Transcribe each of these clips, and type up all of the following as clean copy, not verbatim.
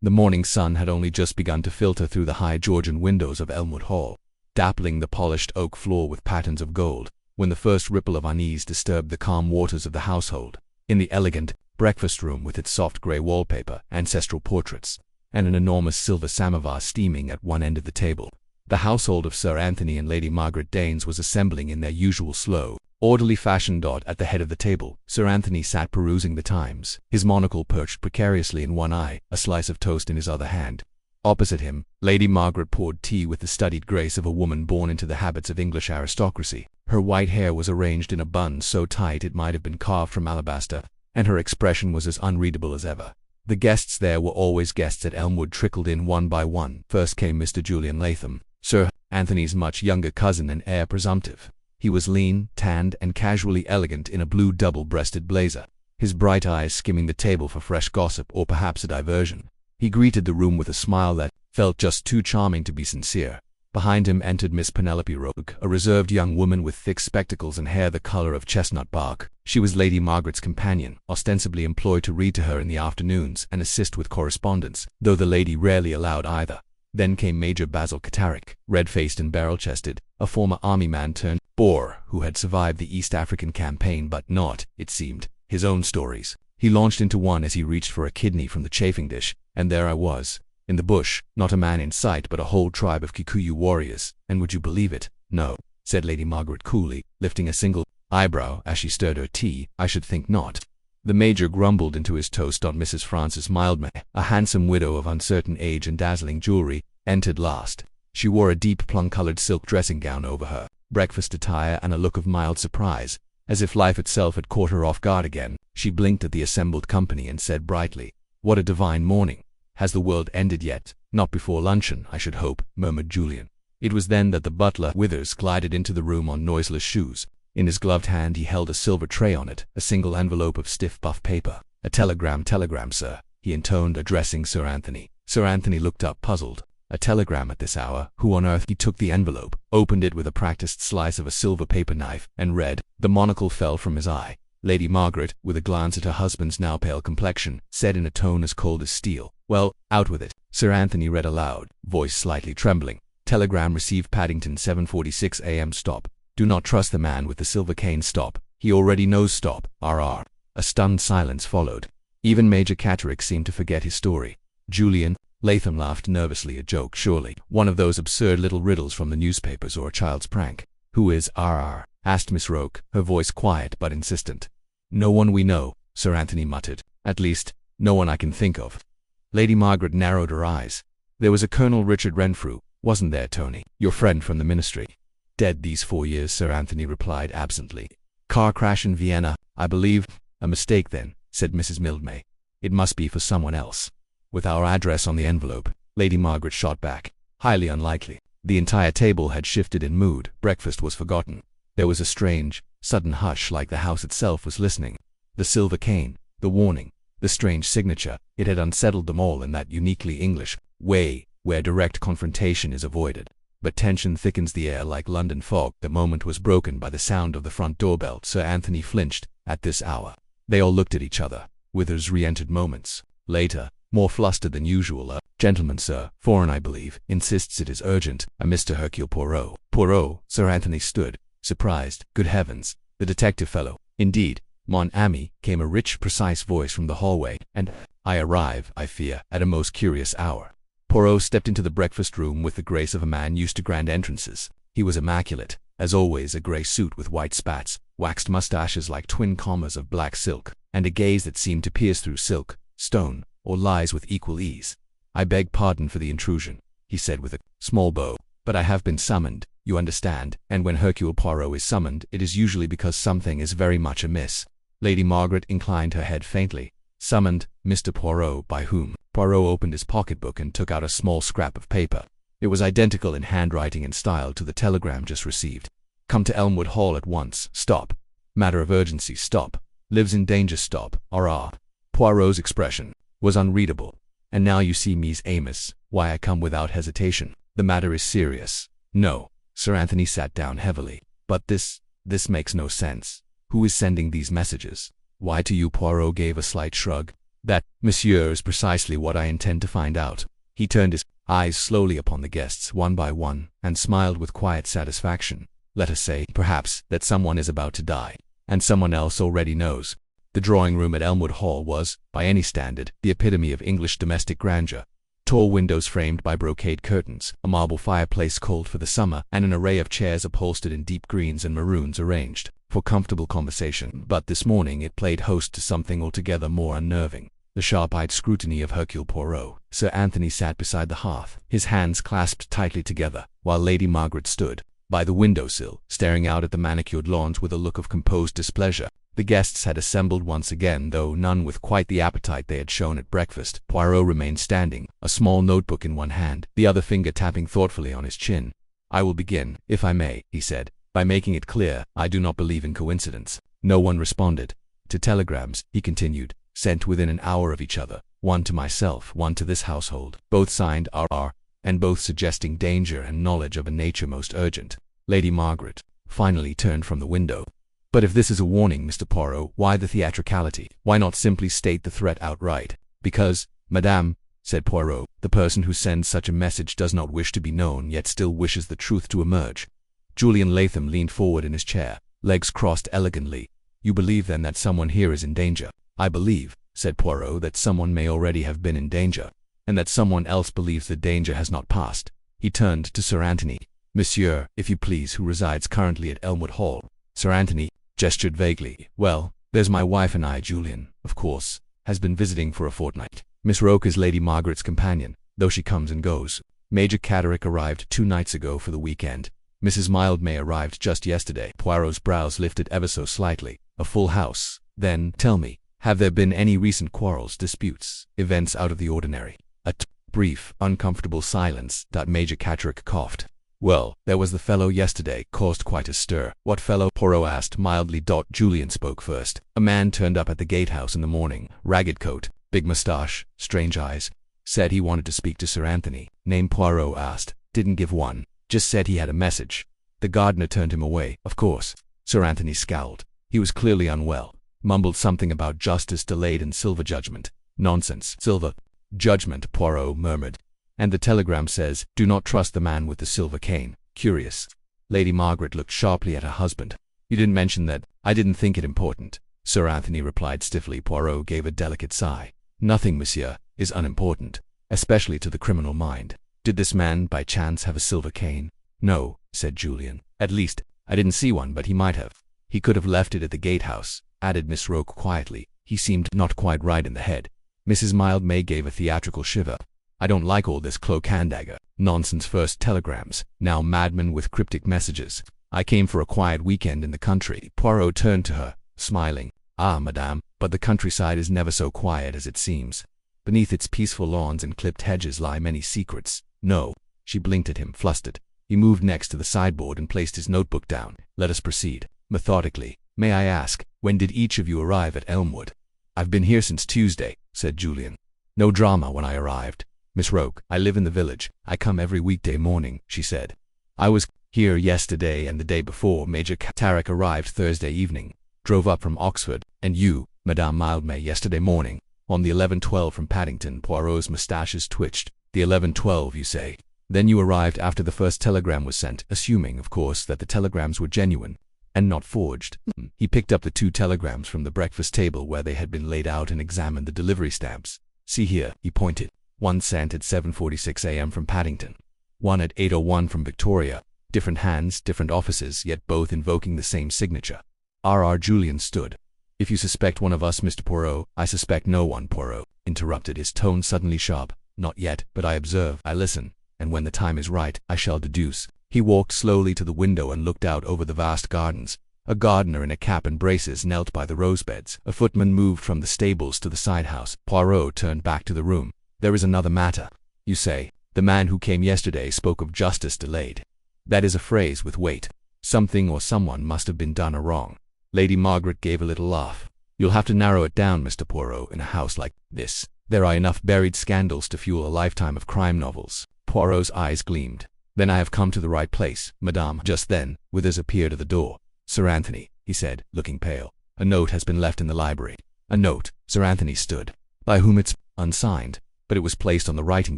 The morning sun had only just begun to filter through the high Georgian windows of Elmwood Hall, dappling the polished oak floor with patterns of gold, when the first ripple of unease disturbed the calm waters of the household. In the elegant breakfast room with its soft grey wallpaper, ancestral portraits, and an enormous silver samovar steaming at one end of the table, the household of Sir Anthony and Lady Margaret Danes was assembling in their usual slow, orderly fashion. At the head of the table, Sir Anthony sat perusing the Times, his monocle perched precariously in one eye, a slice of toast in his other hand. Opposite him, Lady Margaret poured tea with the studied grace of a woman born into the habits of English aristocracy. Her white hair was arranged in a bun so tight it might have been carved from alabaster, and her expression was as unreadable as ever. The guests there were always guests at Elmwood trickled in one by one. First came Mr. Julian Latham, Sir Anthony's much younger cousin and heir presumptive. He was lean, tanned, and casually elegant in a blue double-breasted blazer, his bright eyes skimming the table for fresh gossip or perhaps a diversion. He greeted the room with a smile that felt just too charming to be sincere. Behind him entered Miss Penelope Rogue, a reserved young woman with thick spectacles and hair the color of chestnut bark. She was Lady Margaret's companion, ostensibly employed to read to her in the afternoons and assist with correspondence, though the lady rarely allowed either. Then came Major Basil Catterick, red-faced and barrel-chested, a former army man turned bore who had survived the East African campaign but not, it seemed, his own stories. He launched into one as he reached for a kidney from the chafing dish, and there I was, in the bush, not a man in sight but a whole tribe of Kikuyu warriors, and would you believe it? No, said Lady Margaret coolly, lifting a single eyebrow as she stirred her tea, I should think not. The Major grumbled into his toast. Mrs. Frances Mildmay, a handsome widow of uncertain age and dazzling jewelry, entered last. She wore a deep plum-colored silk dressing gown over her breakfast attire and a look of mild surprise, as if life itself had caught her off guard again. She blinked at the assembled company and said brightly, "What a divine morning! Has the world ended yet?" "Not before luncheon, I should hope," murmured Julian. It was then that the butler, Withers, glided into the room on noiseless shoes. In his gloved hand he held a silver tray, on it a single envelope of stiff buff paper. "A telegram, sir," he intoned, addressing Sir Anthony. Sir Anthony looked up, puzzled. A telegram at this hour? Who on earth? He took the envelope, opened it with a practiced slice of a silver paper knife, and read. The monocle fell from his eye. Lady Margaret, with a glance at her husband's now pale complexion, said in a tone as cold as steel, "Well, out with it." Sir Anthony read aloud, voice slightly trembling. "Telegram received, Paddington, 7:46 a.m. Stop. Do not trust the man with the silver cane. Stop. He already knows. Stop. R.R." A stunned silence followed. Even Major Catterick seemed to forget his story. Julian Latham laughed nervously. "A joke, surely. One of those absurd little riddles from the newspapers, or a child's prank." "Who is R.R.?" asked Miss Rogue, her voice quiet but insistent. "No one we know," Sir Anthony muttered. "At least, no one I can think of." Lady Margaret narrowed her eyes. "There was a Colonel Richard Renfrew, wasn't there, Tony? Your friend from the ministry." "Dead these 4 years," Sir Anthony replied absently. "Car crash in Vienna, I believe." "A mistake then," said Mrs. Mildmay. "It must be for someone else." "With our address on the envelope," Lady Margaret shot back. "Highly unlikely." The entire table had shifted in mood. Breakfast was forgotten. There was a strange, sudden hush, like the house itself was listening. The silver cane, the warning, the strange signature, it had unsettled them all in that uniquely English way where direct confrontation is avoided. But tension thickens the air like London fog. The moment was broken by the sound of the front doorbell. Sir Anthony flinched. At this hour. They all looked at each other. Withers re-entered moments later, more flustered than usual. "A gentleman, sir, foreign I believe, insists it is urgent, a Mr. Hercule Poirot." "Poirot?" Sir Anthony stood, surprised. "Good heavens, the detective fellow." "Indeed, mon ami," came a rich, precise voice from the hallway, "and I arrive, I fear, at a most curious hour." Poirot stepped into the breakfast room with the grace of a man used to grand entrances. He was immaculate, as always, a grey suit with white spats, waxed mustaches like twin commas of black silk, and a gaze that seemed to pierce through silk, stone, or lies with equal ease. "I beg pardon for the intrusion," he said with a small bow, "but I have been summoned, you understand, and when Hercule Poirot is summoned, it is usually because something is very much amiss." Lady Margaret inclined her head faintly. "Summoned, Mr. Poirot, by whom?" Poirot opened his pocketbook and took out a small scrap of paper. It was identical in handwriting and style to the telegram just received. "Come to Elmwood Hall at once. Stop. Matter of urgency. Stop. Lives in danger. Stop. R.R." Poirot's expression was unreadable. "And now you see, Mies Amos, why I come without hesitation. The matter is serious." "No." Sir Anthony sat down heavily. "But this makes no sense. Who is sending these messages?" "Why to you?" Poirot gave a slight shrug. That, monsieur, is precisely what I intend to find out. He turned his eyes slowly upon the guests one by one, and smiled with quiet satisfaction. Let us say, perhaps, that someone is about to die, and someone else already knows. The drawing-room at Elmwood Hall was, by any standard, the epitome of English domestic grandeur. Tall windows framed by brocade curtains, a marble fireplace cold for the summer, and an array of chairs upholstered in deep greens and maroons arranged for comfortable conversation. But this morning it played host to something altogether more unnerving. The sharp-eyed scrutiny of Hercule Poirot. Sir Anthony sat beside the hearth, his hands clasped tightly together, while Lady Margaret stood by the window-sill, staring out at the manicured lawns with a look of composed displeasure. The guests had assembled once again, though none with quite the appetite they had shown at breakfast. Poirot remained standing, a small notebook in one hand, the other finger tapping thoughtfully on his chin. "I will begin, if I may," he said, "by making it clear I do not believe in coincidence." No one responded. "To telegrams," he continued, "sent within an hour of each other, one to myself, one to this household, both signed R.R., and both suggesting danger and knowledge of a nature most urgent." Lady Margaret finally turned from the window. "But if this is a warning, Mr. Poirot, why the theatricality? Why not simply state the threat outright?" "Because, madame," said Poirot, "the person who sends such a message does not wish to be known, yet still wishes the truth to emerge." Julian Latham leaned forward in his chair, legs crossed elegantly. "You believe then that someone here is in danger?" "I believe," said Poirot, "that someone may already have been in danger, and that someone else believes the danger has not passed." He turned to Sir Anthony. "Monsieur, if you please, who resides currently at Elmwood Hall?" Sir Anthony gestured vaguely. "Well, there's my wife and I. Julian, of course, has been visiting for a fortnight. Miss Roke is Lady Margaret's companion, though she comes and goes. Major Catterick arrived 2 nights ago for the weekend. Mrs. Mildmay arrived just yesterday." Poirot's brows lifted ever so slightly. "A full house. Then, tell me, have there been any recent quarrels, disputes, events out of the ordinary?" A brief, uncomfortable silence. Major Catterick coughed. "Well, there was the fellow yesterday, caused quite a stir." "What fellow?" Poirot asked mildly. Julian spoke first. "A man turned up at the gatehouse in the morning, ragged coat, big moustache, strange eyes. Said he wanted to speak to Sir Anthony." "Name?" Poirot asked. "Didn't give one. Just said he had a message. The gardener turned him away." "Of course." Sir Anthony scowled. He was clearly unwell. Mumbled something about justice delayed and silver judgment. "Nonsense." "Silver judgment," Poirot murmured. "And the telegram says, 'Do not trust the man with the silver cane.' Curious." Lady Margaret looked sharply at her husband. "You didn't mention that." "I didn't think it important," Sir Anthony replied stiffly. Poirot gave a delicate sigh. "Nothing, monsieur, is unimportant, especially to the criminal mind. Did this man, by chance, have a silver cane?" "No," said Julian. "At least, I didn't see one, but he might have." "He could have left it at the gatehouse," added Miss Roke quietly. "He seemed not quite right in the head." Mrs. Mildmay gave a theatrical shiver. "I don't like all this cloak and dagger nonsense. First telegrams, now madmen with cryptic messages. I came for a quiet weekend in the country." Poirot turned to her, smiling. "Ah, madame, but the countryside is never so quiet as it seems. Beneath its peaceful lawns and clipped hedges lie many secrets." "No." She blinked at him, flustered. He moved next to the sideboard and placed his notebook down. "Let us proceed." Methodically. "May I ask, when did each of you arrive at Elmwood?" "I've been here since Tuesday," said Julian. "No drama when I arrived. Miss Roke, I live in the village. I come every weekday morning," she said. "I was here yesterday and the day before. Major Catterick arrived Thursday evening. Drove up from Oxford. And you, Madame Mildmay, yesterday morning, on the 11:12 from Paddington." Poirot's moustaches twitched. "The 11:12, you say? Then you arrived after the first telegram was sent, assuming, of course, that the telegrams were genuine and not forged." He picked up the 2 telegrams from the breakfast table where they had been laid out and examined the delivery stamps. "See here," he pointed. "One sent at 7:46 a.m. from Paddington. One at 8:01 from Victoria. Different hands, different offices, yet both invoking the same signature. R.R. Julian stood. "If you suspect one of us, Mr. Poirot—" "I suspect no one," Poirot interrupted, his tone suddenly sharp. "Not yet, but I observe, I listen, and when the time is right, I shall deduce." He walked slowly to the window and looked out over the vast gardens. A gardener in a cap and braces knelt by the rosebeds. A footman moved from the stables to the side-house. Poirot turned back to the room. "There is another matter. You say, the man who came yesterday spoke of justice delayed. That is a phrase with weight. Something or someone must have been done wrong." Lady Margaret gave a little laugh. "You'll have to narrow it down, Mr. Poirot, in a house like this. There are enough buried scandals to fuel a lifetime of crime novels." Poirot's eyes gleamed. "Then I have come to the right place, madame." Just then, Withers appeared at the door. "Sir Anthony," he said, looking pale, "a note has been left in the library." "A note?" Sir Anthony stood. By whom it's unsigned, but it was placed on the writing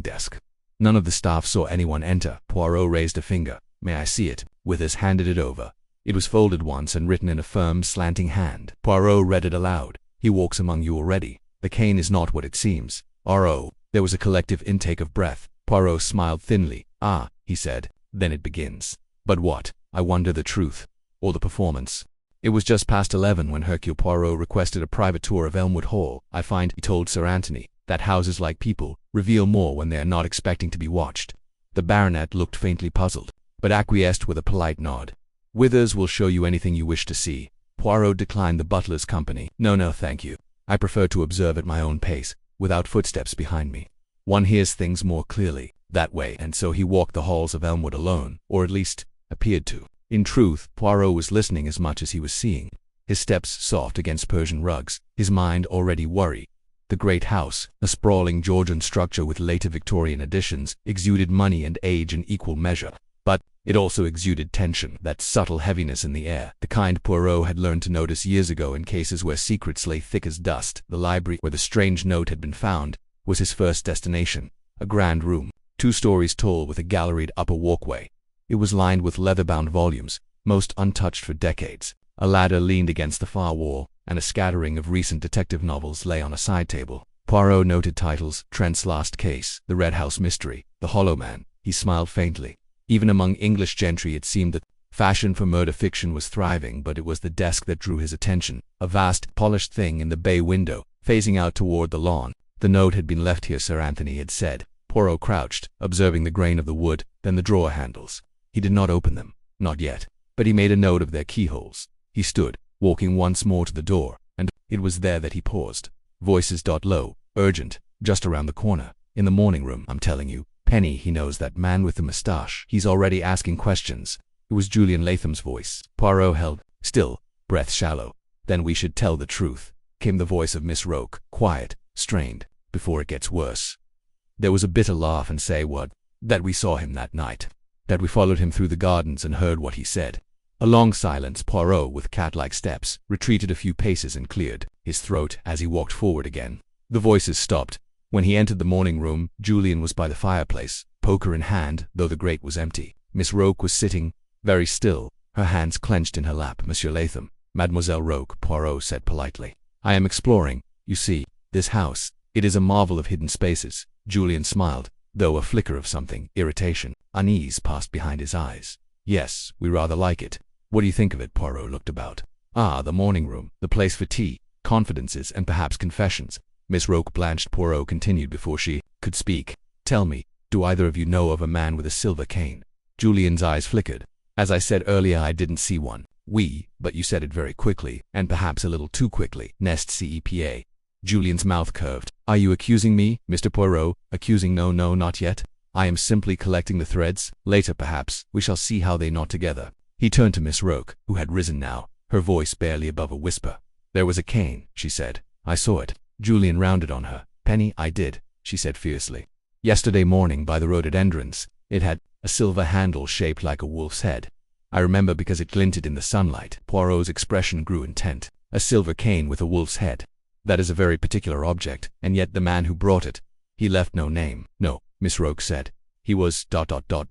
desk. None of the staff saw anyone enter. Poirot raised a finger. May I see it? Withers handed it over. It was folded once and written in a firm, slanting hand. Poirot read it aloud. He walks among you already. The cane is not what it seems. R.O. There was a collective intake of breath. Poirot smiled thinly. Ah, he said. Then it begins. But what? I wonder the truth. Or the performance. It was just past 11 when Hercule Poirot requested a private tour of Elmwood Hall. I find, he told Sir Anthony, that houses like people reveal more when they are not expecting to be watched. The baronet looked faintly puzzled, but acquiesced with a polite nod. Withers will show you anything you wish to see. Poirot declined the butler's company. No, thank you. I prefer to observe at my own pace, without footsteps behind me. One hears things more clearly that way, and so he walked the halls of Elmwood alone, or at least appeared to. In truth, Poirot was listening as much as he was seeing. His steps soft against Persian rugs, his mind already worried. The great house, a sprawling Georgian structure with later Victorian additions, exuded money and age in equal measure. But it also exuded tension, that subtle heaviness in the air, the kind Poirot had learned to notice years ago in cases where secrets lay thick as dust. The library, where the strange note had been found, was his first destination. A grand room, 2 stories tall with a galleried upper walkway. It was lined with leather-bound volumes, most untouched for decades. A ladder leaned against the far wall, and a scattering of recent detective novels lay on a side table. Poirot noted titles: Trent's Last Case, The Red House Mystery, The Hollow Man. He smiled faintly. Even among English gentry it seemed that fashion for murder fiction was thriving, but it was the desk that drew his attention. A vast, polished thing in the bay window, facing out toward the lawn. The note had been left here, Sir Anthony had said. Poirot crouched, observing the grain of the wood, then the drawer handles. He did not open them, not yet, but he made a note of their keyholes. He stood, walking once more to the door, and it was there that he paused. Voices low, urgent, just around the corner. In the morning room, I'm telling you. Penny, he knows that man with the moustache. He's already asking questions. It was Julian Latham's voice. Poirot held still, breath shallow. Then we should tell the truth, came the voice of Miss Roke, quiet, strained, before it gets worse. There was a bitter laugh. And say what? That we saw him that night. That we followed him through the gardens and heard what he said. A long silence. Poirot, with cat-like steps, retreated a few paces and cleared his throat as he walked forward again. The voices stopped. When he entered the morning room, Julian was by the fireplace, poker in hand, though the grate was empty. Miss Roke was sitting, very still, her hands clenched in her lap. Monsieur Latham. Mademoiselle Roke, Poirot said politely. I am exploring, you see, this house. It is a marvel of hidden spaces. Julian smiled, though a flicker of something, irritation, unease passed behind his eyes. Yes, we rather like it. What do you think of it? Poirot looked about. Ah, the morning room, the place for tea, confidences, and perhaps confessions. Miss Roke blanched. Poirot continued before she could speak. Tell me, do either of you know of a man with a silver cane? Julian's eyes flickered. As I said earlier, I didn't see one. But you said it very quickly, and perhaps a little too quickly. Nest CEPA. Julian's mouth curved. Are you accusing me, Mr. Poirot? Accusing? No, not yet. I am simply collecting the threads. Later, perhaps, we shall see how they knot together. He turned to Miss Roke, who had risen now, her voice barely above a whisper. There was a cane, she said. I saw it. Julian rounded on her. Penny, I did, she said fiercely. Yesterday morning by the rhododendrons. It had a silver handle shaped like a wolf's head. I remember because it glinted in the sunlight. Poirot's expression grew intent. A silver cane with a wolf's head. That is a very particular object, and yet the man who brought it, he left no name. No, Miss Roke said. He was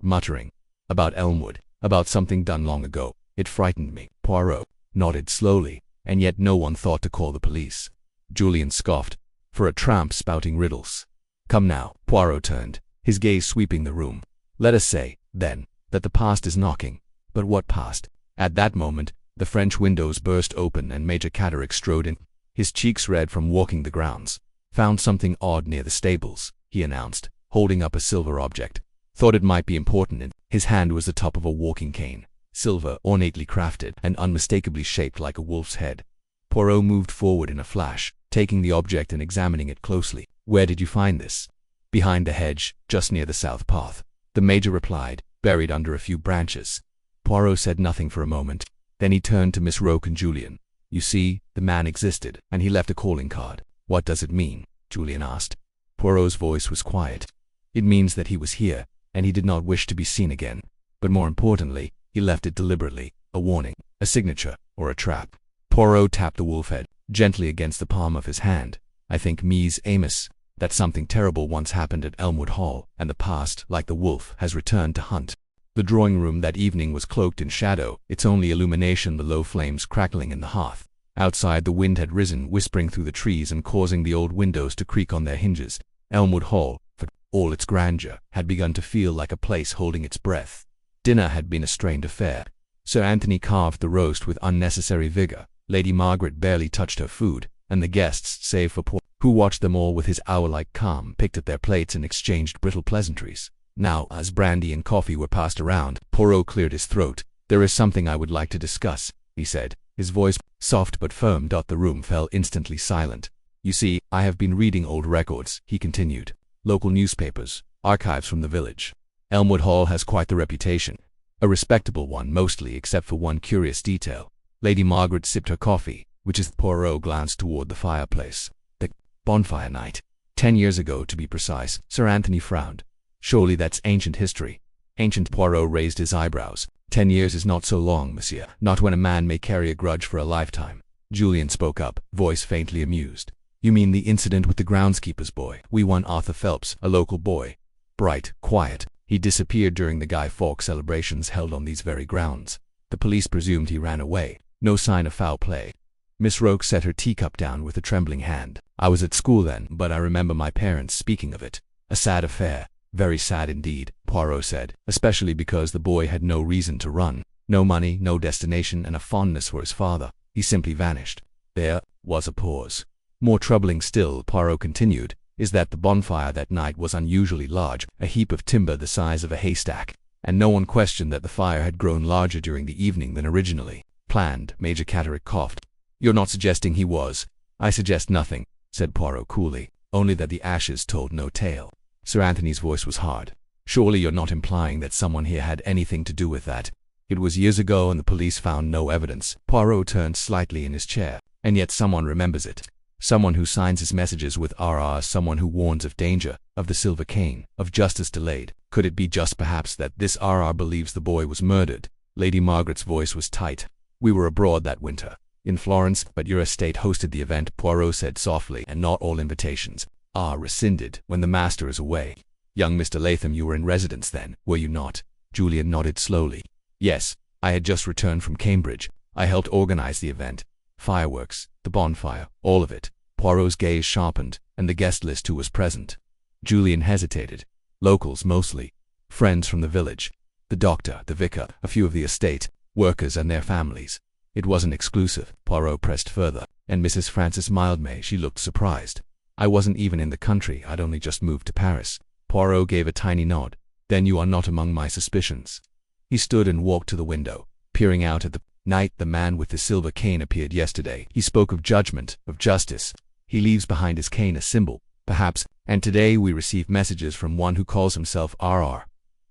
muttering. About Elmwood, about something done long ago. It frightened me. Poirot nodded slowly, and yet no one thought to call the police. Julian scoffed. For a tramp spouting riddles. Come now. Poirot turned, his gaze sweeping the room. Let us say, then, that the past is knocking. But what past? At that moment, the French windows burst open and Major Catterick strode in, his cheeks red from walking the grounds. Found something odd near the stables, he announced, holding up a silver object. Thought it might be important. In his hand was the top of a walking cane, silver, ornately crafted, and unmistakably shaped like a wolf's head. Poirot moved forward in a flash, taking the object and examining it closely. Where did you find this? Behind the hedge, just near the south path. The Major replied, buried under a few branches. Poirot said nothing for a moment. Then he turned to Miss Roke and Julian. You see, the man existed, and he left a calling card. What does it mean? Julian asked. Poirot's voice was quiet. It means that he was here, and he did not wish to be seen again. But more importantly, he left it deliberately, a warning, a signature, or a trap. Poirot tapped the wolf head gently against the palm of his hand. I think Ms. Amos, that something terrible once happened at Elmwood Hall, and the past, like the wolf, has returned to hunt. The drawing room that evening was cloaked in shadow, its only illumination the low flames crackling in the hearth. Outside the wind had risen, whispering through the trees and causing the old windows to creak on their hinges. Elmwood Hall, for all its grandeur, had begun to feel like a place holding its breath. Dinner had been a strained affair. Sir Anthony carved the roast with unnecessary vigor. Lady Margaret barely touched her food, and the guests, save for Poirot, who watched them all with his hour-like calm, picked at their plates and exchanged brittle pleasantries. Now, as brandy and coffee were passed around, Poirot cleared his throat. "There is something I would like to discuss," he said. His voice, soft but firm. The room fell instantly silent. "You see, I have been reading old records," he continued. "Local newspapers, archives from the village. Elmwood Hall has quite the reputation. A respectable one mostly, except for one curious detail." Lady Margaret sipped her coffee, which is Poirot glanced toward the fireplace. "The bonfire night. 10 years ago, to be precise." Sir Anthony frowned. "Surely that's ancient history." "Ancient?" Poirot raised his eyebrows. 10 years is not so long, monsieur. Not when a man may carry a grudge for a lifetime." Julian spoke up, voice faintly amused. "You mean the incident with the groundskeeper's boy?" "We won Arthur Phelps, a local boy. Bright, quiet. He disappeared during the Guy Fawkes celebrations held on these very grounds. The police presumed he ran away. No sign of foul play." Miss Roke set her teacup down with a trembling hand. "I was at school then, but I remember my parents speaking of it. A sad affair. Very sad indeed," Poirot said, "especially because the boy had no reason to run. No money, no destination, and a fondness for his father. He simply vanished." There was a pause. "More troubling still," Poirot continued, "is that the bonfire that night was unusually large, a heap of timber the size of a haystack, and no one questioned that the fire had grown larger during the evening than originally planned." Major Catterick coughed. "You're not suggesting he was—" "I suggest nothing," said Poirot coolly, "only that the ashes told no tale." Sir Anthony's voice was hard. "Surely you're not implying that someone here had anything to do with that? It was years ago and the police found no evidence." Poirot turned slightly in his chair. "And yet someone remembers it. Someone who signs his messages with RR, someone who warns of danger, of the silver cane, of justice delayed. Could it be just perhaps that this RR believes the boy was murdered?" Lady Margaret's voice was tight. "We were abroad that winter, in Florence, but your estate hosted the event," Poirot said softly, "and not all invitations are rescinded when the master is away. Young Mr. Latham, you were in residence then, were you not?" Julian nodded slowly. "Yes, I had just returned from Cambridge. I helped organize the event. Fireworks, the bonfire, all of it." Poirot's gaze sharpened, and the guest list who was present. Julian hesitated. "Locals mostly. Friends from the village. The doctor, the vicar, a few of the estate, workers and their families. It wasn't exclusive." Poirot pressed further. "And Mrs. Francis Mildmay?" She looked surprised. "I wasn't even in the country. I'd only just moved to Paris." Poirot gave a tiny nod. "Then you are not among my suspicions." He stood and walked to the window, peering out at the night. "The man with the silver cane appeared yesterday. He spoke of judgment, of justice. He leaves behind his cane a symbol, perhaps, and today we receive messages from one who calls himself RR.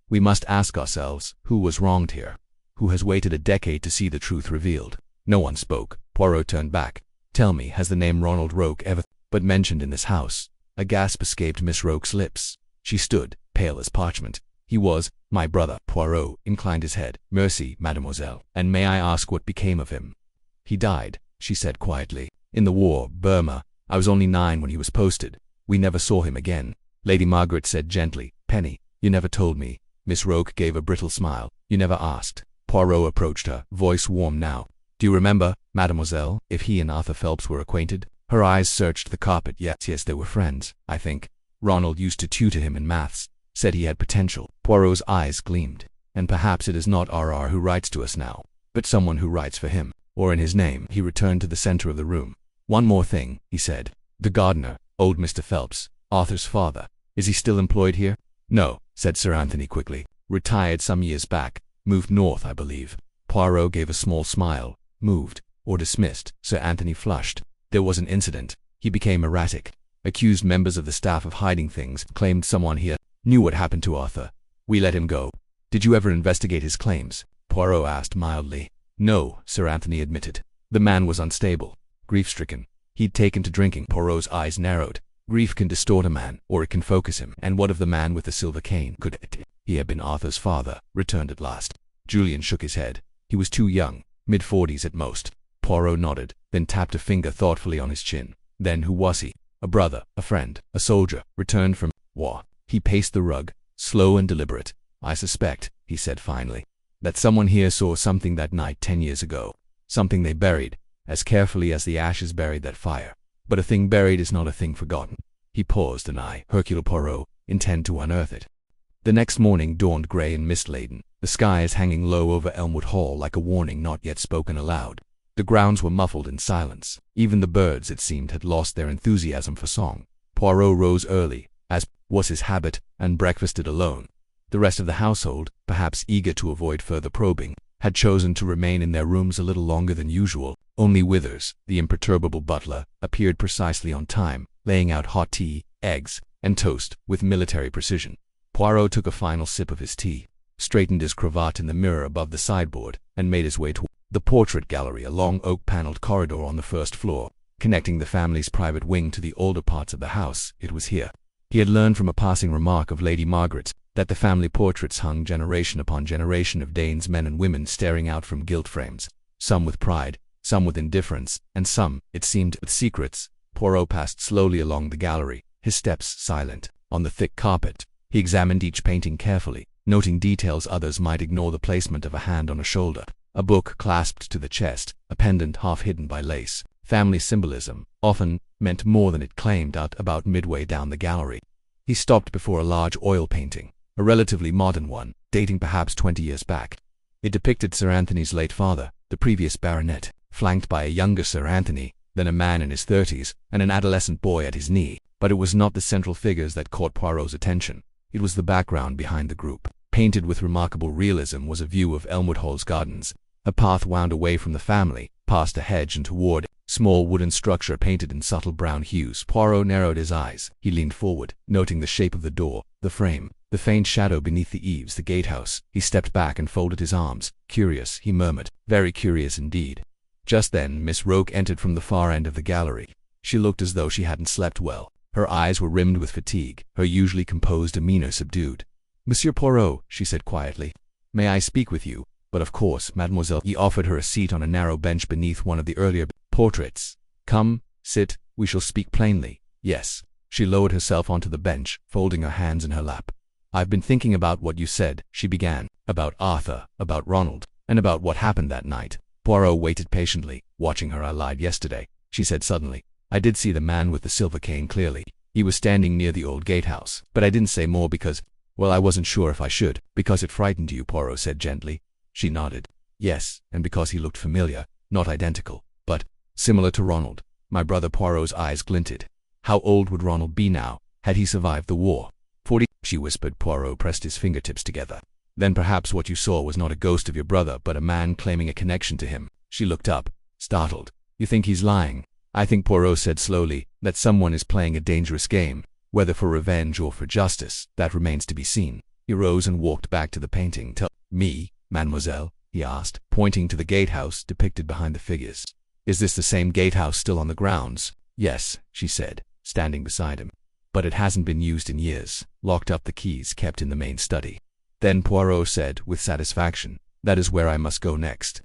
We must ask ourselves, who was wronged here? Who has waited a decade to see the truth revealed?" No one spoke. Poirot turned back. "Tell me, has the name Ronald Roke ever been mentioned in this house?" A gasp escaped Miss Roke's lips. She stood, pale as parchment. "He was my brother." Poirot inclined his head. "Merci, mademoiselle. And may I ask what became of him?" "He died," she said quietly. "In the war, Burma. I was only 9 when he was posted. We never saw him again." Lady Margaret said gently, "Penny, you never told me." Miss Roke gave a brittle smile. "You never asked." Poirot approached her, voice warm now. "Do you remember, mademoiselle, if he and Arthur Phelps were acquainted?" Her eyes searched the carpet. Yes, they were friends, I think. Ronald used to tutor him in maths. Said he had potential." Poirot's eyes gleamed. "And perhaps it is not RR who writes to us now, but someone who writes for him, or in his name." He returned to the center of the room. "One more thing," he said. "The gardener, old Mr. Phelps, Arthur's father, is he still employed here?" "No," said Sir Anthony quickly. "Retired some years back. Moved north, I believe." Poirot gave a small smile. "Moved, or dismissed?" Sir Anthony flushed. "There was an incident. He became erratic. Accused members of the staff of hiding things. Claimed someone here knew what happened to Arthur. We let him go." "Did you ever investigate his claims?" Poirot asked mildly. "No," Sir Anthony admitted. "The man was unstable, grief-stricken. He'd taken to drinking." Poirot's eyes narrowed. "Grief can distort a man, or it can focus him. And what of the man with the silver cane? Could he have been Arthur's father?" returned at last. Julian shook his head. "He was too young, mid-40s at most." Poirot nodded, then tapped a finger thoughtfully on his chin. "Then who was he?" A brother, a friend, a soldier, returned from war. He paced the rug, slow and deliberate. I suspect, he said finally, that someone here saw something that night 10 years ago. Something they buried, as carefully as the ashes buried that fire. But a thing buried is not a thing forgotten. He paused, and I, Hercule Poirot, intend to unearth it. The next morning dawned grey and mist-laden, the skies hanging low over Elmwood Hall like a warning not yet spoken aloud. The grounds were muffled in silence. Even the birds, it seemed, had lost their enthusiasm for song. Poirot rose early, as was his habit, and breakfasted alone. The rest of the household, perhaps eager to avoid further probing, had chosen to remain in their rooms a little longer than usual. Only Withers, the imperturbable butler, appeared precisely on time, laying out hot tea, eggs, and toast with military precision. Poirot took a final sip of his tea, straightened his cravat in the mirror above the sideboard, and made his way to the portrait gallery, a long oak-paneled corridor on the first floor, connecting the family's private wing to the older parts of the house. It was here, he had learned from a passing remark of Lady Margaret's, that the family portraits hung generation upon generation of Danes, men and women staring out from gilt frames, some with pride, some with indifference, and some, it seemed, with secrets. Poirot passed slowly along the gallery, his steps silent. On the thick carpet, he examined each painting carefully, noting details others might ignore: the placement of a hand on a shoulder, a book clasped to the chest, a pendant half hidden by lace. Family symbolism often meant more than it claimed. About midway down the gallery, he stopped before a large oil painting, a relatively modern one, dating perhaps 20 years back. It depicted Sir Anthony's late father, the previous baronet, flanked by a younger Sir Anthony, then a man in his 30s, and an adolescent boy at his knee. But it was not the central figures that caught Poirot's attention. It was the background behind the group. Painted with remarkable realism was a view of Elmwood Hall's gardens. A path wound away from the family, past a hedge and toward a small wooden structure painted in subtle brown hues. Poirot narrowed his eyes. He leaned forward, noting the shape of the door, the frame, the faint shadow beneath the eaves, the gatehouse. He stepped back and folded his arms. Curious, he murmured. Very curious indeed. Just then Miss Roke entered from the far end of the gallery. She looked as though she hadn't slept well. Her eyes were rimmed with fatigue, her usually composed demeanor subdued. "Monsieur Poirot," she said quietly, "may I speak with you?" "But of course, mademoiselle." He offered her a seat on a narrow bench beneath one of the earlier portraits. "Come, sit, we shall speak plainly." "Yes." She lowered herself onto the bench, folding her hands in her lap. "I've been thinking about what you said," she began. "About Arthur, about Ronald, and about what happened that night." Poirot waited patiently, watching her. "I lied yesterday," she said suddenly. "I did see the man with the silver cane clearly. He was standing near the old gatehouse. But I didn't say more because, well, I wasn't sure if I should." "Because it frightened you," Poirot said gently. She nodded. "Yes, and because he looked familiar, not identical, but similar to Ronald." My brother Poirot's eyes glinted. How old would Ronald be now? Had he survived the war? 40, she whispered. Poirot pressed his fingertips together. "Then perhaps what you saw was not a ghost of your brother, but a man claiming a connection to him." She looked up, startled. "You think he's lying?" "I think," Poirot said slowly, "that someone is playing a dangerous game. Whether for revenge or for justice, that remains to be seen." He rose and walked back to the painting. "Tell me, mademoiselle," he asked, pointing to the gatehouse depicted behind the figures. "Is this the same gatehouse still on the grounds?" "Yes," she said, standing beside him. "But it hasn't been used in years. Locked up, the keys kept in the main study." Then Poirot said, with satisfaction, "That is where I must go next."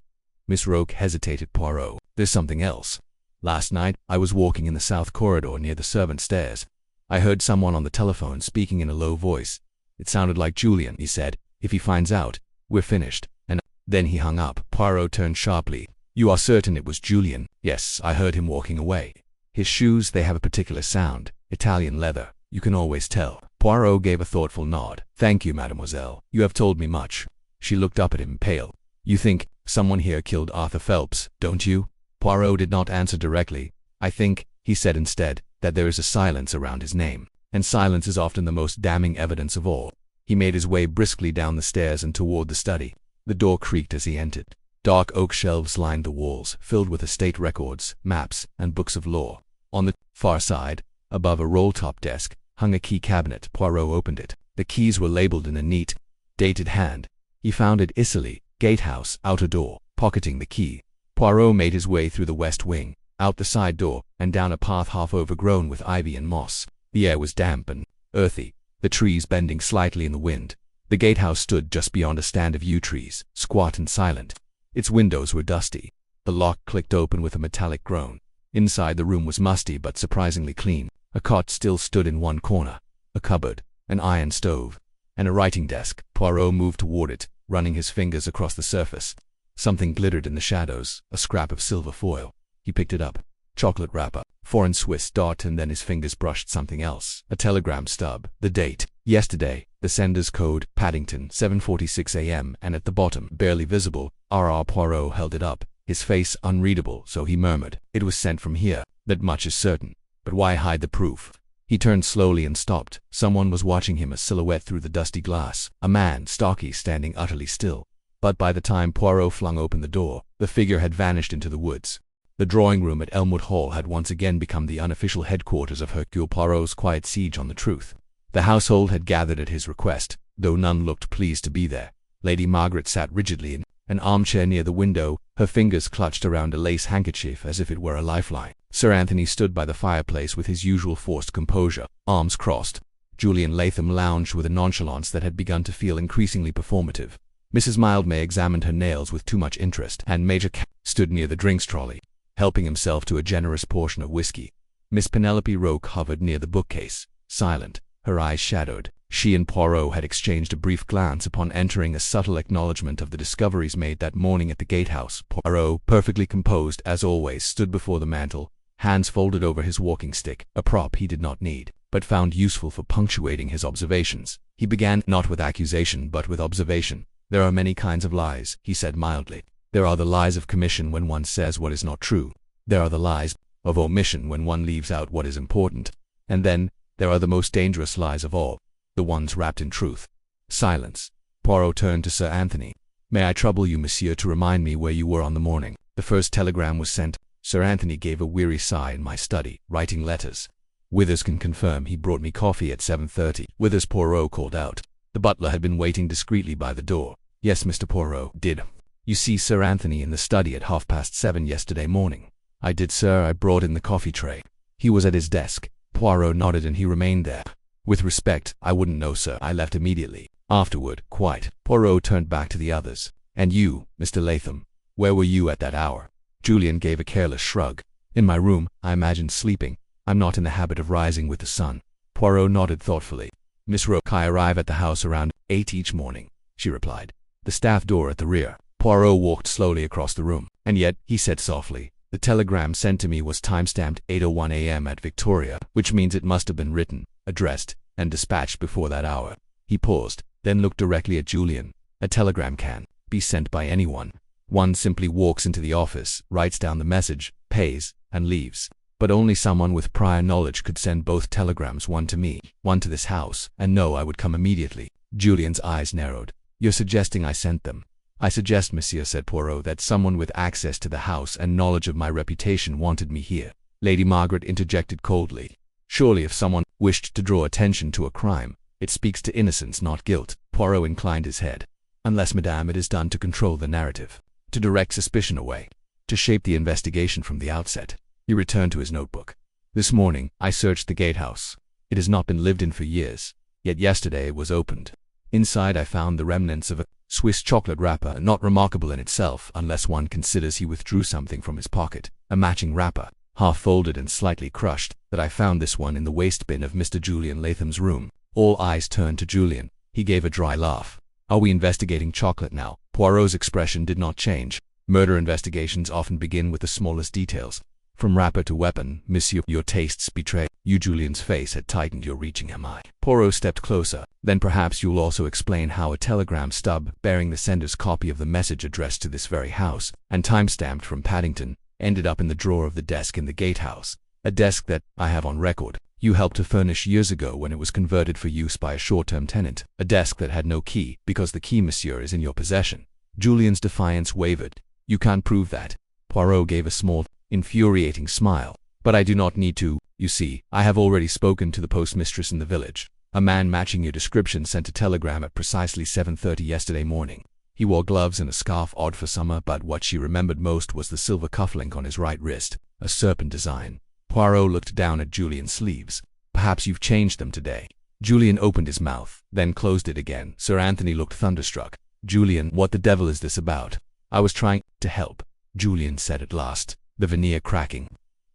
Miss Roke hesitated. "Poirot, there's something else. Last night, I was walking in the south corridor near the servant stairs. I heard someone on the telephone speaking in a low voice. It sounded like Julian," he said. "If he finds out, we're finished." And then he hung up. Poirot turned sharply. "You are certain it was Julian?" "Yes, I heard him walking away. His shoes, they have a particular sound. Italian leather. You can always tell." Poirot gave a thoughtful nod. "Thank you, mademoiselle. You have told me much." She looked up at him, pale. "You think someone here killed Arthur Phelps, don't you?" Poirot did not answer directly. "I think," he said instead, "that there is a silence around his name. And silence is often the most damning evidence of all." He made his way briskly down the stairs and toward the study. The door creaked as he entered. Dark oak shelves lined the walls, filled with estate records, maps, and books of law. On the far side, above a roll-top desk, hung a key cabinet. Poirot opened it. The keys were labeled in a neat, dated hand. He found it: Italy, gatehouse, outer door. Pocketing the key, Poirot made his way through the west wing, out the side door, and down a path half overgrown with ivy and moss. The air was damp and earthy, the trees bending slightly in the wind. The gatehouse stood just beyond a stand of yew trees, squat and silent. Its windows were dusty. The lock clicked open with a metallic groan. Inside, the room was musty but surprisingly clean. A cot still stood in one corner, a cupboard, an iron stove, and a writing desk. Poirot moved toward it, running his fingers across the surface. Something glittered in the shadows, a scrap of silver foil. He picked it up. Chocolate wrapper, foreign Swiss dot, and then his fingers brushed something else. A telegram stub, the date, yesterday, the sender's code, Paddington, 7:46 a.m., and at the bottom, barely visible, R.R. Poirot held it up, his face unreadable, so he murmured, "It was sent from here, that much is certain. But why hide the proof?" He turned slowly and stopped. Someone was watching him, a silhouette through the dusty glass, a man, stocky, standing utterly still. But by the time Poirot flung open the door, the figure had vanished into the woods. The drawing-room at Elmwood Hall had once again become the unofficial headquarters of Hercule Poirot's quiet siege on the truth. The household had gathered at his request, though none looked pleased to be there. Lady Margaret sat rigidly in an armchair near the window, her fingers clutched around a lace handkerchief as if it were a lifeline. Sir Anthony stood by the fireplace with his usual forced composure, arms crossed. Julian Latham lounged with a nonchalance that had begun to feel increasingly performative. Mrs. Mildmay examined her nails with too much interest, and Major stood near the drinks trolley, helping himself to a generous portion of whiskey. Miss Penelope Roke hovered near the bookcase, silent, her eyes shadowed. She and Poirot had exchanged a brief glance upon entering, a subtle acknowledgment of the discoveries made that morning at the gatehouse. Poirot, perfectly composed as always, stood before the mantel, hands folded over his walking stick, a prop he did not need, but found useful for punctuating his observations. He began not with accusation but with observation. "There are many kinds of lies," he said mildly. "There are the lies of commission when one says what is not true. There are the lies of omission when one leaves out what is important. And then, there are the most dangerous lies of all, the ones wrapped in truth." Silence. Poirot turned to Sir Anthony. "May I trouble you, monsieur, to remind me where you were on the morning the first telegram was sent?" Sir Anthony gave a weary sigh. "In my study, writing letters. Withers can confirm he brought me coffee at 7:30. "Withers," Poirot called out. The butler had been waiting discreetly by the door. "Yes, Mr. Poirot." "Did you see Sir Anthony in the study at 7:30 yesterday morning?" "I did, sir. I brought in the coffee tray. He was at his desk." Poirot nodded, and he remained there. "With respect, I wouldn't know, sir. I left immediately. Afterward, quite." Poirot turned back to the others. "And you, Mr. Latham, where were you at that hour?" Julian gave a careless shrug. "In my room, I imagine, sleeping. I'm not in the habit of rising with the sun." Poirot nodded thoughtfully. "Miss Roke, I arrive at the house around 8 each morning," she replied. "The staff door at the rear." Poirot walked slowly across the room. "And yet," he said softly, "the telegram sent to me was time-stamped 8:01 a.m. at Victoria, which means it must have been written, addressed, and dispatched before that hour." He paused, then looked directly at Julian. "A telegram can be sent by anyone. One simply walks into the office, writes down the message, pays, and leaves. But only someone with prior knowledge could send both telegrams, one to me, one to this house, and know I would come immediately." Julian's eyes narrowed. "You're suggesting I sent them?" "I suggest, monsieur," said Poirot, "that someone with access to the house and knowledge of my reputation wanted me here." Lady Margaret interjected coldly. "Surely if someone wished to draw attention to a crime, it speaks to innocence, not guilt." Poirot inclined his head. "Unless, madame, it is done to control the narrative, to direct suspicion away, to shape the investigation from the outset." He returned to his notebook. "This morning, I searched the gatehouse. It has not been lived in for years, yet yesterday it was opened. Inside I found the remnants of a Swiss chocolate wrapper, not remarkable in itself unless one considers he withdrew something from his pocket, a matching wrapper, half folded and slightly crushed, that I found this one in the waste bin of Mr. Julian Latham's room." All eyes turned to Julian. He gave a dry laugh. "Are we investigating chocolate now?" Poirot's expression did not change. Murder investigations often begin with the smallest details. "From wrapper to weapon, monsieur, your tastes betray you." Julian's face had tightened. "You're reaching him." Poirot stepped closer. "Then perhaps you'll also explain how a telegram stub, bearing the sender's copy of the message addressed to this very house, and time-stamped from Paddington, ended up in the drawer of the desk in the gatehouse. A desk that, I have on record, you helped to furnish years ago when it was converted for use by a short-term tenant. A desk that had no key, because the key, monsieur, is in your possession." Julian's defiance wavered. "You can't prove that." Poirot gave a small, infuriating smile. "But I do not need to. You see, I have already spoken to the postmistress in the village. A man matching your description sent a telegram at precisely 7:30 yesterday morning. He wore gloves and a scarf, odd for summer, but what she remembered most was the silver cufflink on his right wrist, a serpent design." Poirot looked down at Julian's sleeves. "Perhaps you've changed them today." Julian opened his mouth, then closed it again. Sir Anthony looked thunderstruck. "Julian, what the devil is this about?" "I was trying to help," Julian said at last, the veneer cracking.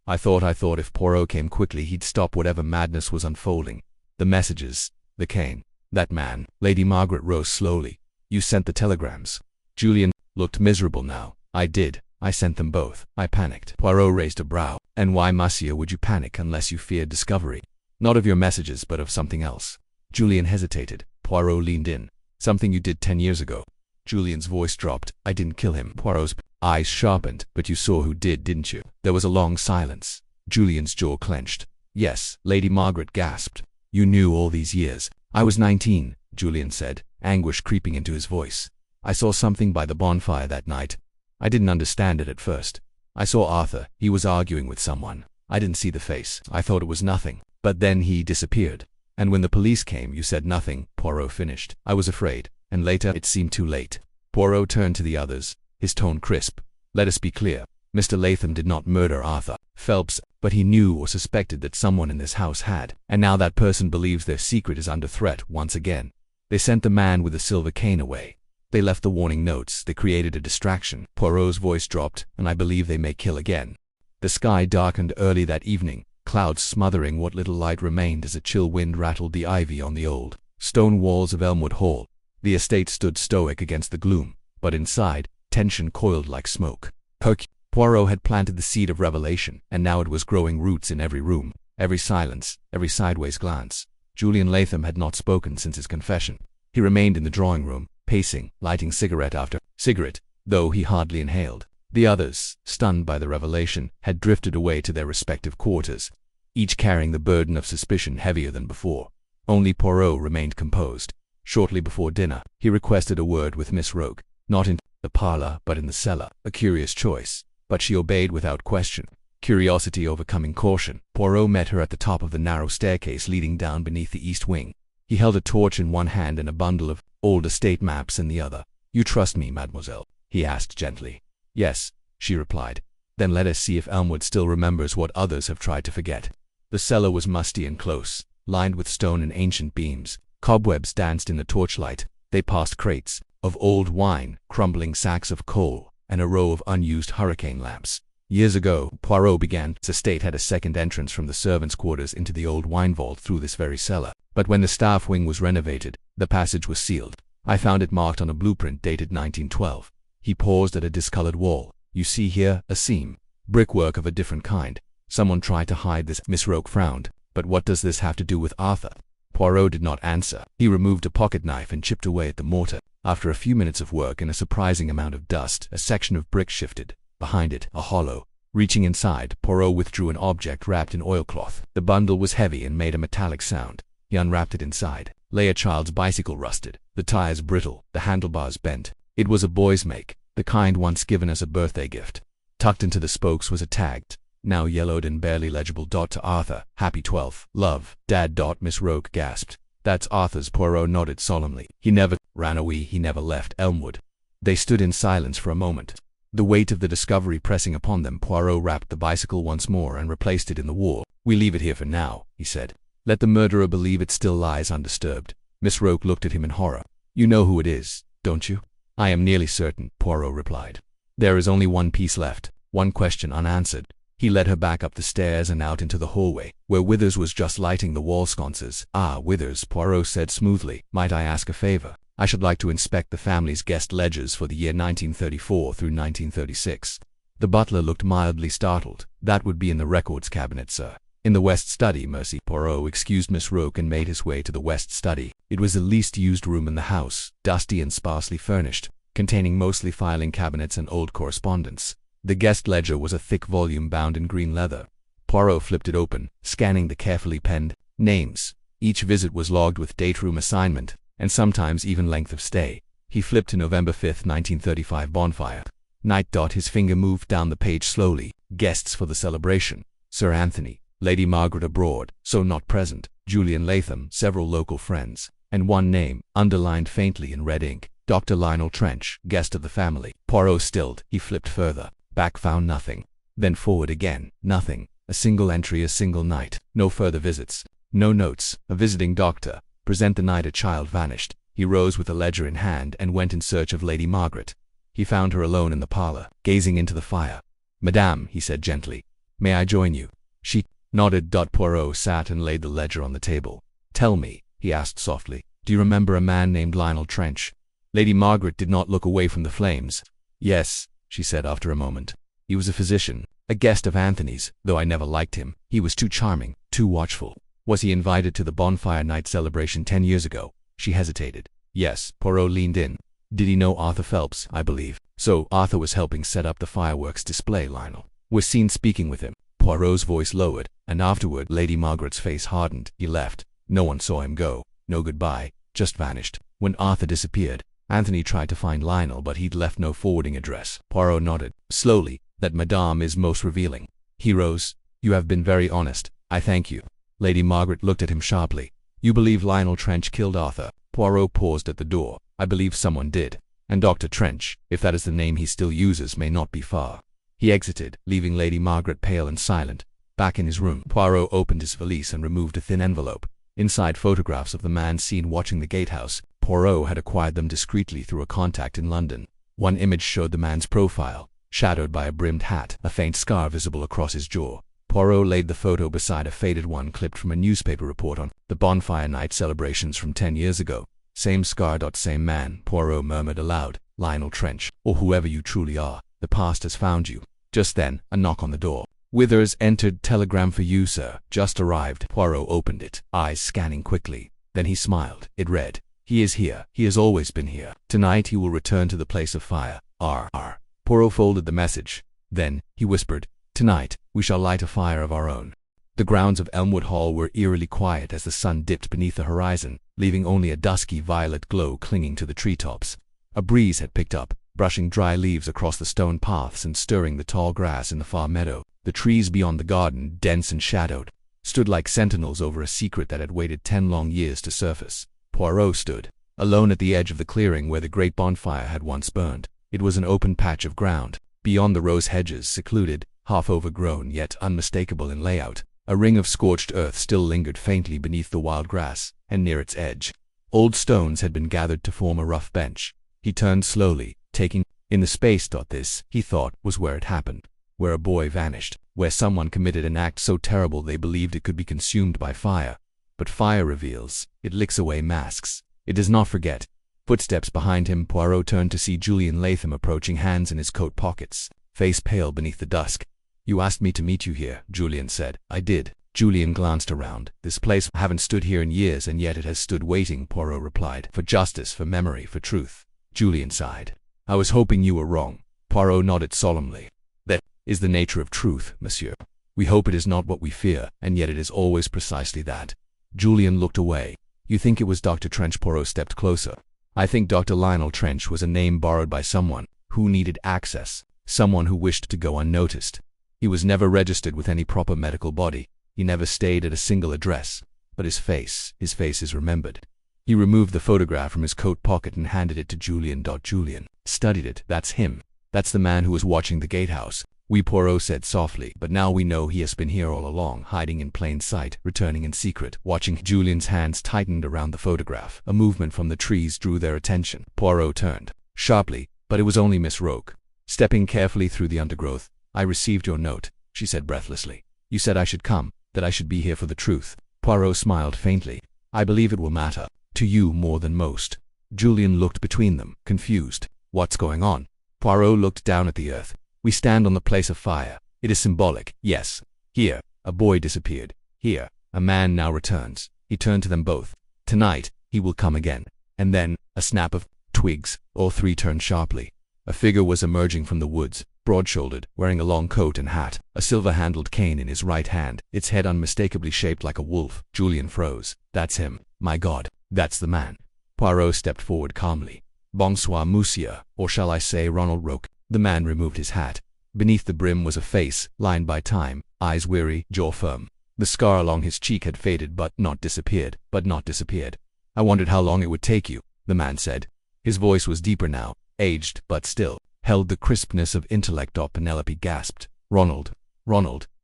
I thought if Poirot came quickly he'd stop whatever madness was unfolding. The messages, the cane, that man. Lady Margaret rose slowly. You sent the telegrams. Julian looked miserable now. I did. I sent them both. I panicked. Poirot raised a brow. And why, monsieur, would you panic unless you feared discovery? Not of your messages, but of something else. Julian hesitated. Poirot leaned in. Something you did 10 years ago. Julian's voice dropped. I didn't kill him. Poirot's eyes sharpened. But you saw who did, didn't you? There was a long silence. Julian's jaw clenched. Yes, Lady Margaret gasped. You knew all these years. I was 19, Julian said, anguish creeping into his voice. I saw something by the bonfire that night. I didn't understand it at first. I saw Arthur. He was arguing with someone. I didn't see the face. I thought it was nothing. But then he disappeared. And when the police came, you said nothing, Poirot finished. I was afraid. And later, it seemed too late. Poirot turned to the others, his tone crisp. Let us be clear. Mr. Latham did not murder Arthur Phelps, but he knew or suspected that someone in this house had. And now that person believes their secret is under threat once again. They sent the man with the silver cane away. They left the warning notes. They created a distraction. Poirot's voice dropped, and I believe they may kill again. The sky darkened early that evening, clouds smothering what little light remained as a chill wind rattled the ivy on the old stone walls of Elmwood Hall. The estate stood stoic against the gloom, but inside, tension coiled like smoke. Hercule Poirot had planted the seed of revelation, and now it was growing roots in every room, every silence, every sideways glance. Julian Latham had not spoken since his confession. He remained in the drawing room, pacing, lighting cigarette after cigarette, though he hardly inhaled. The others, stunned by the revelation, had drifted away to their respective quarters, each carrying the burden of suspicion heavier than before. Only Poirot remained composed. Shortly before dinner, he requested a word with Miss Roke, not in the parlor but in the cellar, a curious choice. But she obeyed without question, curiosity overcoming caution. Poirot met her at the top of the narrow staircase leading down beneath the east wing. He held a torch in one hand and a bundle of old estate maps in the other. You trust me, mademoiselle? He asked gently. Yes, she replied. Then let us see if Elmwood still remembers what others have tried to forget. The cellar was musty and close, lined with stone and ancient beams. Cobwebs danced in the torchlight. They passed crates of old wine, crumbling sacks of coal, and a row of unused hurricane lamps. Years ago, Poirot began. His estate had a second entrance from the servants' quarters into the old wine vault through this very cellar. But when the staff wing was renovated, the passage was sealed. I found it marked on a blueprint dated 1912. He paused at a discolored wall. You see here, a seam. Brickwork of a different kind. Someone tried to hide this. Miss Roke frowned. But what does this have to do with Arthur? Poirot did not answer. He removed a pocket knife and chipped away at the mortar. After a few minutes of work and a surprising amount of dust, a section of brick shifted. Behind it, a hollow. Reaching inside, Poirot withdrew an object wrapped in oilcloth. The bundle was heavy and made a metallic sound. He unwrapped it inside. Lay a child's bicycle rusted, the tires brittle, the handlebars bent. It was a boy's make, the kind once given as a birthday gift. Tucked into the spokes was a tagged, now yellowed and barely legible dot to Arthur. Happy 12th. Love. Dad. Miss Roke gasped. That's Arthur's. Poirot nodded solemnly. He never ran away. He never left Elmwood. They stood in silence for a moment. The weight of the discovery pressing upon them, Poirot wrapped the bicycle once more and replaced it in the wall. We leave it here for now, he said. Let the murderer believe it still lies undisturbed. Miss Roke looked at him in horror. You know who it is, don't you? I am nearly certain, Poirot replied. There is only one piece left, one question unanswered. He led her back up the stairs and out into the hallway, where Withers was just lighting the wall sconces. Ah, Withers, Poirot said smoothly. Might I ask a favor? I should like to inspect the family's guest ledgers for the year 1934 through 1936. The butler looked mildly startled. That would be in the records cabinet, sir. In the west study, Mercy. Poirot excused Miss Roke and made his way to the west study. It was the least used room in the house, dusty and sparsely furnished, containing mostly filing cabinets and old correspondence. The guest ledger was a thick volume bound in green leather. Poirot flipped it open, scanning the carefully penned names. Each visit was logged with date, room assignment, and sometimes even length of stay. He flipped to November 5, 1935 bonfire. Night. His finger moved down the page slowly. Guests for the celebration. Sir Anthony, Lady Margaret abroad, so not present, Julian Latham, several local friends, and one name, underlined faintly in red ink, Dr. Lionel Trench, guest of the family. Poirot stilled. He flipped further. Back, found nothing. Then forward again. Nothing. A single entry, a single night. No further visits. No notes. A visiting doctor. Present the night a child vanished. He rose with the ledger in hand and went in search of Lady Margaret. He found her alone in the parlor, gazing into the fire. Madame, he said gently, May I join you? She nodded. Poirot sat and laid the ledger on the table. Tell me, he asked softly, do you remember a man named Lionel Trench? Lady Margaret did not look away from the flames. Yes, she said after a moment. He was a physician, a guest of Anthony's, though I never liked him. He was too charming, too watchful. Was he invited to the bonfire night celebration 10 years ago? She hesitated. Yes, Poirot leaned in. Did he know Arthur Phelps, I believe? So Arthur was helping set up the fireworks display. Lionel was seen speaking with him. Poirot's voice lowered, and afterward Lady Margaret's face hardened. He left. No one saw him go. No goodbye. Just vanished. When Arthur disappeared, Anthony tried to find Lionel, but he'd left no forwarding address. Poirot nodded. Slowly. That Madame is most revealing. He rose. You have been very honest. I thank you. Lady Margaret looked at him sharply. You believe Lionel Trench killed Arthur? Poirot paused at the door. I believe someone did. And Dr. Trench, if that is the name he still uses, may not be far. He exited, leaving Lady Margaret pale and silent. Back in his room, Poirot opened his valise and removed a thin envelope. Inside, photographs of the man seen watching the gatehouse. Poirot had acquired them discreetly through a contact in London. One image showed the man's profile, shadowed by a brimmed hat, a faint scar visible across his jaw. Poirot laid the photo beside a faded one clipped from a newspaper report on the bonfire night celebrations from 10 years ago. Same scar. Same man, Poirot murmured aloud. Lionel Trench, or whoever you truly are, the past has found you. Just then, a knock on the door. Withers entered. Telegram for you, sir. Just arrived. Poirot opened it, eyes scanning quickly. Then he smiled. It read, he is here. He has always been here. Tonight he will return to the place of fire. R. Poirot folded the message. Then, he whispered, tonight, we shall light a fire of our own. The grounds of Elmwood Hall were eerily quiet as the sun dipped beneath the horizon, leaving only a dusky violet glow clinging to the treetops. A breeze had picked up, brushing dry leaves across the stone paths and stirring the tall grass in the far meadow. The trees beyond the garden, dense and shadowed, stood like sentinels over a secret that had waited 10 long years to surface. Poirot stood, alone at the edge of the clearing where the great bonfire had once burned. It was an open patch of ground. Beyond the rose hedges, secluded, half overgrown yet unmistakable in layout, a ring of scorched earth still lingered faintly beneath the wild grass, and near its edge, old stones had been gathered to form a rough bench. He turned slowly, taking in the space. This, he thought, was where it happened, where a boy vanished, where someone committed an act so terrible they believed it could be consumed by fire. But fire reveals, it licks away masks, it does not forget. Footsteps behind him. Poirot turned to see Julian Latham approaching, hands in his coat pockets, face pale beneath the dusk. You asked me to meet you here, Julian said. I did. Julian glanced around. This place haven't stood here in years, and yet it has stood waiting, Poirot replied. For justice, for memory, for truth. Julian sighed. I was hoping you were wrong. Poirot nodded solemnly. That is the nature of truth, monsieur. We hope it is not what we fear, and yet it is always precisely that. Julian looked away. You think it was Dr. Trench? Poirot stepped closer. I think Dr. Lionel Trench was a name borrowed by someone who needed access, someone who wished to go unnoticed. He was never registered with any proper medical body. He never stayed at a single address. But his face is remembered. He removed the photograph from his coat pocket and handed it to Julian. Julian studied it. That's him. That's the man who was watching the gatehouse. We, Poirot said softly, but now we know he has been here all along, hiding in plain sight, returning in secret, watching. Julian's hands tightened around the photograph. A movement from the trees drew their attention. Poirot turned sharply, but it was only Miss Roke. Stepping carefully through the undergrowth. I received your note, she said breathlessly. You said I should come, that I should be here for the truth. Poirot smiled faintly. I believe it will matter, to you more than most. Julian looked between them, confused. What's going on? Poirot looked down at the earth. We stand on the place of fire. It is symbolic, yes. Here, a boy disappeared. Here, a man now returns. He turned to them both. Tonight, he will come again. And then, a snap of twigs. All three turned sharply. A figure was emerging from the woods, broad-shouldered, wearing a long coat and hat, a silver-handled cane in his right hand, its head unmistakably shaped like a wolf. Julian froze. That's him. My God, that's the man. Poirot stepped forward calmly. Bonsoir, monsieur, or shall I say Ronald Roke? The man removed his hat. Beneath the brim was a face, lined by time, eyes weary, jaw firm. The scar along his cheek had faded but not disappeared. I wondered how long it would take you, the man said. His voice was deeper now, aged, but still held the crispness of intellect. Penelope gasped. Ronald,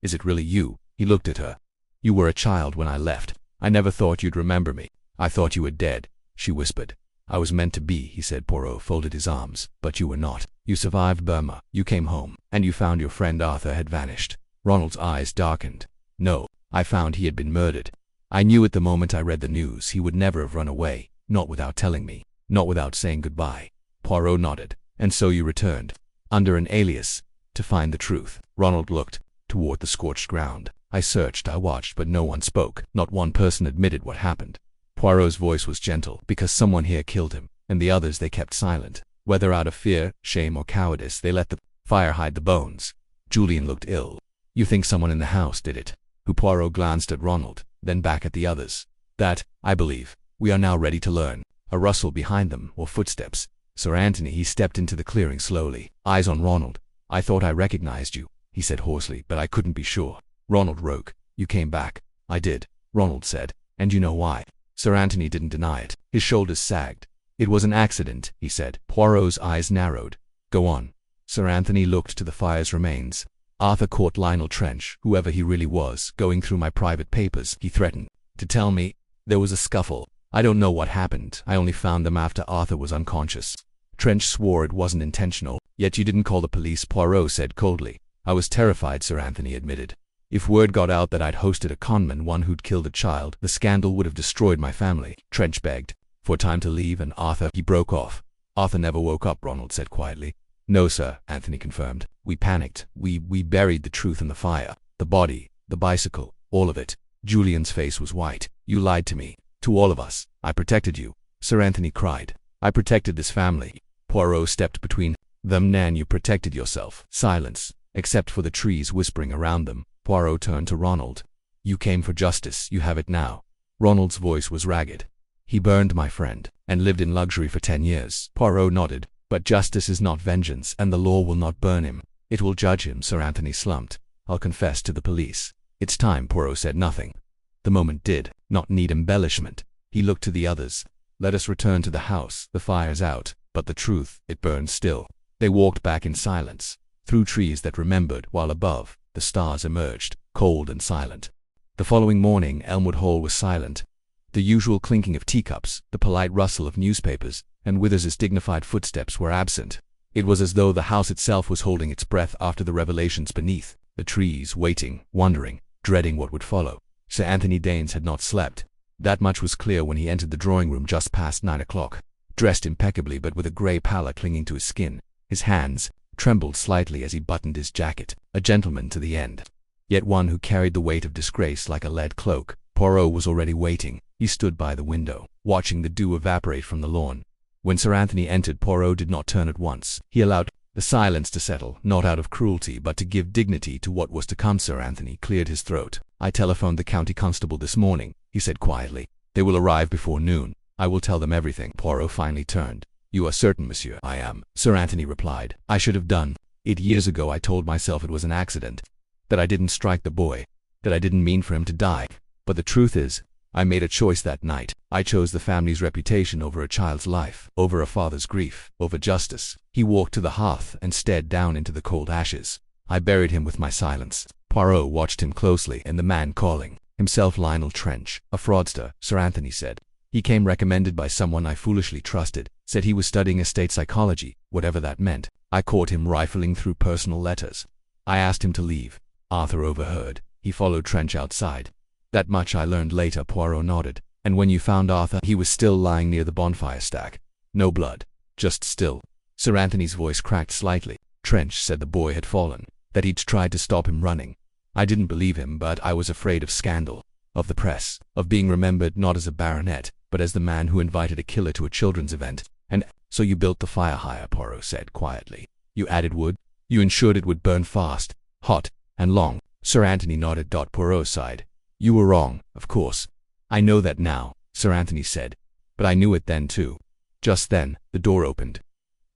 is it really you? He looked at her. You were a child when I left. I never thought you'd remember me. I thought you were dead, she whispered. I was meant to be, he said. Poirot folded his arms. But you were not. You survived Burma. You came home, and you found your friend Arthur had vanished. Ronald's eyes darkened. No, I found he had been murdered. I knew at the moment I read the news he would never have run away, not without telling me, not without saying goodbye. Poirot nodded. And so you returned, under an alias, to find the truth. Ronald looked toward the scorched ground. I searched, I watched, but no one spoke. Not one person admitted what happened. Poirot's voice was gentle, because someone here killed him, and the others they kept silent. Whether out of fear, shame, or cowardice, they let the fire hide the bones. Julian looked ill. You think someone in the house did it? Poirot glanced at Ronald, then back at the others. That, I believe. We are now ready to learn. A rustle behind them, or footsteps. Sir Anthony, he stepped into the clearing slowly, eyes on Ronald. I thought I recognized you, he said hoarsely, but I couldn't be sure. Ronald broke. You came back. I did, Ronald said. And you know why? Sir Anthony didn't deny it. His shoulders sagged. It was an accident, he said. Poirot's eyes narrowed. Go on. Sir Anthony looked to the fire's remains. Arthur caught Lionel Trench, whoever he really was, going through my private papers, he threatened. To tell me, there was a scuffle. I don't know what happened. I only found them after Arthur was unconscious. Trench swore it wasn't intentional. Yet you didn't call the police, Poirot said coldly. I was terrified, Sir Anthony admitted. If word got out that I'd hosted a conman, one who'd killed a child, the scandal would have destroyed my family. Trench begged for time to leave, and Arthur, he broke off. Arthur never woke up, Ronald said quietly. No, sir, Anthony confirmed. We panicked. We buried the truth in the fire. The body, the bicycle, all of it. Julian's face was white. You lied to me. To all of us. I protected you. Sir Anthony cried. I protected this family. Poirot stepped between them. Nan, you protected yourself. Silence, except for the trees whispering around them. Poirot turned to Ronald. You came for justice. You have it now. Ronald's voice was ragged. He burned my friend, and lived in luxury for 10 years. Poirot nodded. But justice is not vengeance, and the law will not burn him. It will judge him, Sir Anthony slumped. I'll confess to the police. It's time. Poirot said nothing. The moment did not need embellishment. He looked to the others. Let us return to the house. The fire's out, but the truth, it burns still. They walked back in silence, through trees that remembered, while above, the stars emerged, cold and silent. The following morning, Elmwood Hall was silent. The usual clinking of teacups, the polite rustle of newspapers, and Withers's dignified footsteps were absent. It was as though the house itself was holding its breath after the revelations beneath, the trees waiting, wondering, dreading what would follow. Sir Anthony Danes had not slept. That much was clear when he entered the drawing room just past 9 o'clock, dressed impeccably but with a grey pallor clinging to his skin. His hands trembled slightly as he buttoned his jacket, a gentleman to the end, yet one who carried the weight of disgrace like a lead cloak. Poirot was already waiting. He stood by the window, watching the dew evaporate from the lawn. When Sir Anthony entered, Poirot did not turn at once. He allowed the silence to settle, not out of cruelty but to give dignity to what was to come. Sir Anthony cleared his throat. I telephoned the county constable this morning, he said quietly. They will arrive before noon. I will tell them everything. Poirot finally turned. You are certain, monsieur? I am, Sir Anthony replied. I should have done it years ago. I told myself it was an accident, that I didn't strike the boy, that I didn't mean for him to die. But the truth is, I made a choice that night. I chose the family's reputation over a child's life, over a father's grief, over justice. He walked to the hearth and stared down into the cold ashes. I buried him with my silence. Poirot watched him closely, and the man calling himself Lionel Trench, a fraudster, Sir Anthony said. He came recommended by someone I foolishly trusted, said he was studying estate psychology, whatever that meant. I caught him rifling through personal letters. I asked him to leave. Arthur overheard. He followed Trench outside. That much I learned later. Poirot nodded. And when you found Arthur, he was still lying near the bonfire stack. No blood, just still. Sir Anthony's voice cracked slightly. Trench said the boy had fallen, that he'd tried to stop him running. I didn't believe him, but I was afraid of scandal, of the press, of being remembered not as a baronet, but as the man who invited a killer to a children's event. And so you built the fire higher, Poirot said quietly. You added wood. You ensured it would burn fast, hot, and long. Sir Anthony nodded. Poirot sighed. You were wrong, of course. I know that now, Sir Anthony said. But I knew it then too. Just then, the door opened.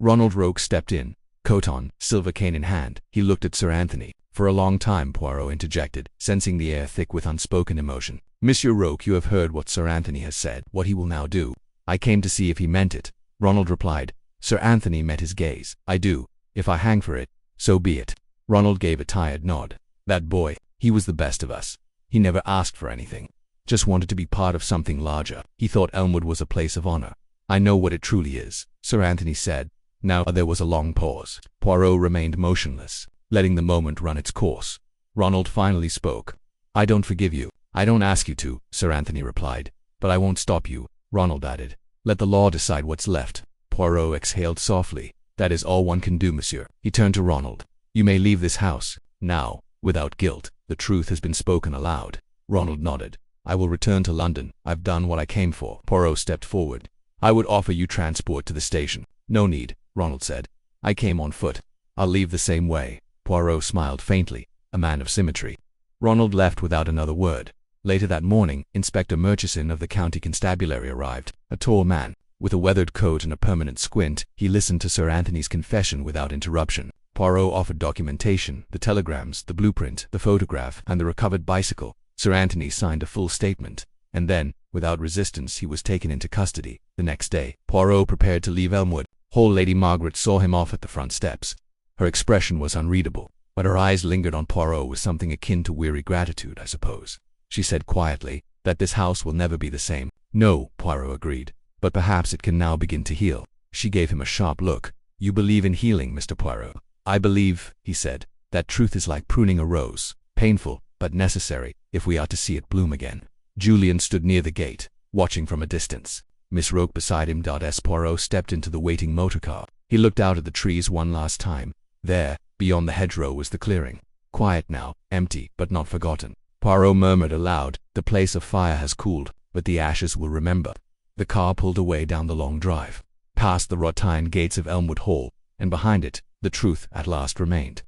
Ronald Roke stepped in, coat on, silver cane in hand. He looked at Sir Anthony. For a long time, Poirot interjected, sensing the air thick with unspoken emotion. Monsieur Roke, you have heard what Sir Anthony has said, what he will now do. I came to see if he meant it. Ronald replied. Sir Anthony met his gaze. I do. If I hang for it, so be it. Ronald gave a tired nod. That boy, he was the best of us. He never asked for anything. Just wanted to be part of something larger. He thought Elmwood was a place of honor. I know what it truly is, Sir Anthony said. Now there was a long pause. Poirot remained motionless, letting the moment run its course. Ronald finally spoke. "I don't forgive you. I don't ask you to," Sir Anthony replied. "But I won't stop you," Ronald added. "Let the law decide what's left." Poirot exhaled softly. "That is all one can do, monsieur." He turned to Ronald. "You may leave this house, now, without guilt. The truth has been spoken aloud." Ronald nodded. "I will return to London. I've done what I came for." Poirot stepped forward. "I would offer you transport to the station." "No need," Ronald said. "I came on foot. I'll leave the same way." Poirot smiled faintly, a man of symmetry. Ronald left without another word. Later that morning, Inspector Murchison of the County Constabulary arrived, a tall man. With a weathered coat and a permanent squint, he listened to Sir Anthony's confession without interruption. Poirot offered documentation, the telegrams, the blueprint, the photograph, and the recovered bicycle. Sir Anthony signed a full statement, and then, without resistance, he was taken into custody. The next day, Poirot prepared to leave Elmwood Hall. Lady Margaret saw him off at the front steps. Her expression was unreadable, but her eyes lingered on Poirot with something akin to weary gratitude, I suppose. She said quietly, "That this house will never be the same." "No," Poirot agreed, "but perhaps it can now begin to heal." She gave him a sharp look. "You believe in healing, Mr. Poirot?" "I believe," he said, "that truth is like pruning a rose, painful, but necessary, if we are to see it bloom again." Julian stood near the gate, watching from a distance. Miss Roke beside him. S. Poirot stepped into the waiting motor car. He looked out at the trees one last time. There, beyond the hedgerow, was the clearing. Quiet now, empty, but not forgotten. Poirot murmured aloud, "The place of fire has cooled, but the ashes will remember." The car pulled away down the long drive, past the wrought iron gates of Elmwood Hall, and behind it, the truth at last remained.